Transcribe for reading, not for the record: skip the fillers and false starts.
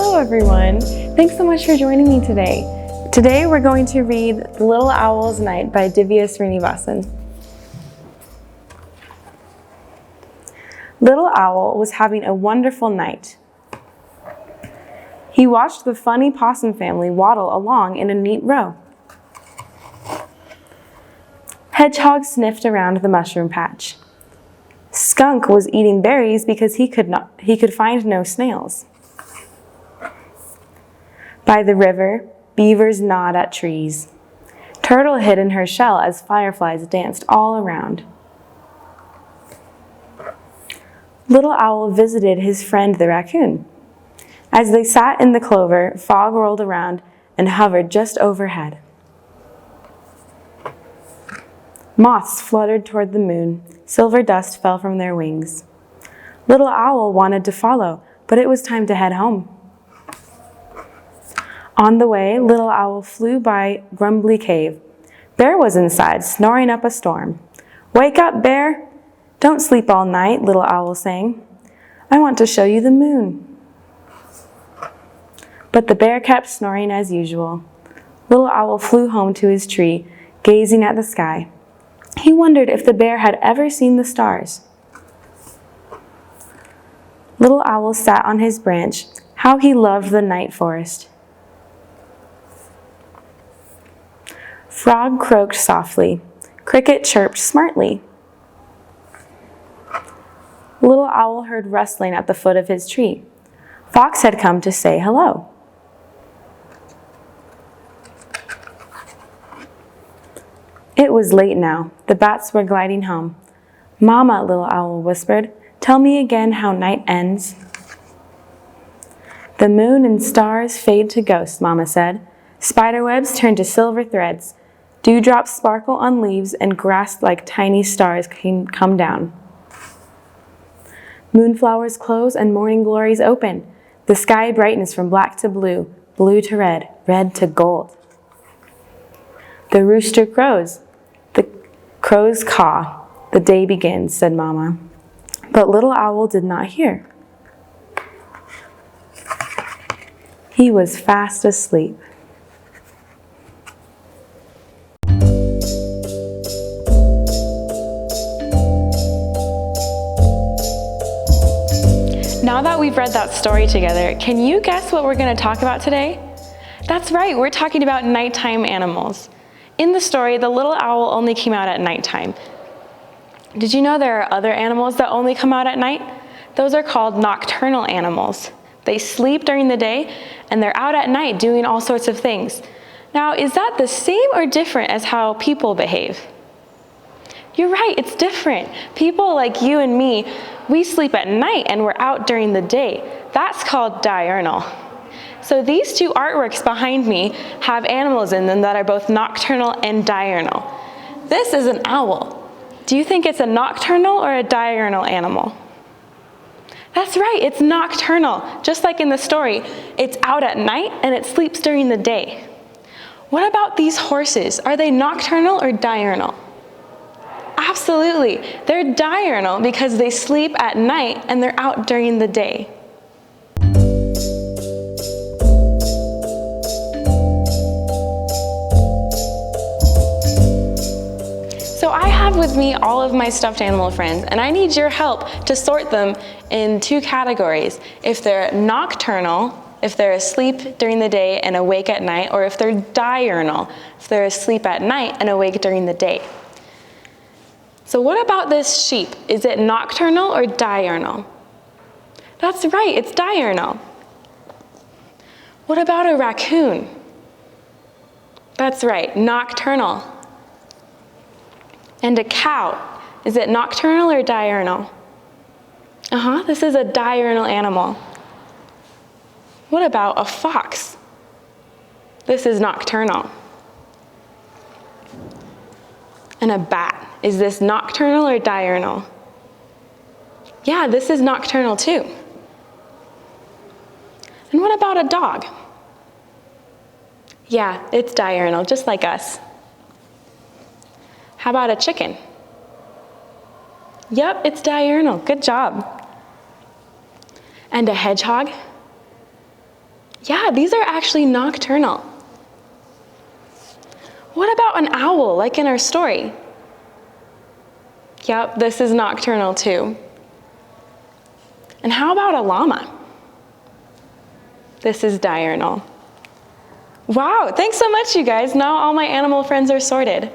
Hello everyone! Thanks so much for joining me today. Today we're going to read The Little Owl's Night by Divya Srinivasan. Little Owl was having a wonderful night. He watched the funny possum family waddle along in a neat row. Hedgehog sniffed around the mushroom patch. Skunk was eating berries because he could find no snails. By the river, beavers gnawed at trees. Turtle hid in her shell as fireflies danced all around. Little Owl visited his friend the raccoon. As they sat in the clover, fog rolled around and hovered just overhead. Moths fluttered toward the moon. Silver dust fell from their wings. Little Owl wanted to follow, but it was time to head home. On the way, Little Owl flew by Grumbly Cave. Bear was inside, snoring up a storm. "Wake up, Bear! Don't sleep all night," Little Owl sang. "I want to show you the moon." But the bear kept snoring as usual. Little Owl flew home to his tree, gazing at the sky. He wondered if the bear had ever seen the stars. Little Owl sat on his branch. How he loved the night forest. Frog croaked softly. Cricket chirped smartly. Little Owl heard rustling at the foot of his tree. Fox had come to say hello. It was late now. The bats were gliding home. "Mama," Little Owl whispered, "tell me again how night ends." "The moon and stars fade to ghosts," Mama said. "Spiderwebs turn to silver threads. Dewdrops sparkle on leaves and grass like tiny stars come down. Moonflowers close and morning glories open. The sky brightens from black to blue, blue to red, red to gold. The rooster crows. The crows caw. The day begins," said Mama. But Little Owl did not hear. He was fast asleep. Now that we've read that story together, can you guess what we're going to talk about today? That's right, we're talking about nighttime animals. In the story, the little owl only came out at nighttime. Did you know there are other animals that only come out at night? Those are called nocturnal animals. They sleep during the day and they're out at night doing all sorts of things. Now, is that the same or different as how people behave? You're right, it's different. People like you and me, we sleep at night and we're out during the day. That's called diurnal. So these two artworks behind me have animals in them that are both nocturnal and diurnal. This is an owl. Do you think it's a nocturnal or a diurnal animal? That's right, it's nocturnal. Just like in the story, it's out at night and it sleeps during the day. What about these horses? Are they nocturnal or diurnal? Absolutely, they're diurnal because they sleep at night and they're out during the day. So I have with me all of my stuffed animal friends, and I need your help to sort them in two categories. If they're nocturnal, if they're asleep during the day and awake at night, or if they're diurnal, if they're asleep at night and awake during the day. So what about this sheep? Is it nocturnal or diurnal? That's right, it's diurnal. What about a raccoon? That's right, nocturnal. And a cow, is it nocturnal or diurnal? This is a diurnal animal. What about a fox? This is nocturnal. And a bat, is this nocturnal or diurnal? Yeah, this is nocturnal too. And what about a dog? Yeah, it's diurnal, just like us. How about a chicken? Yep, it's diurnal, good job. And a hedgehog? Yeah, these are actually nocturnal. What about an owl, like in our story? Yep, this is nocturnal too. And how about a llama? This is diurnal. Wow, thanks so much, you guys. Now all my animal friends are sorted.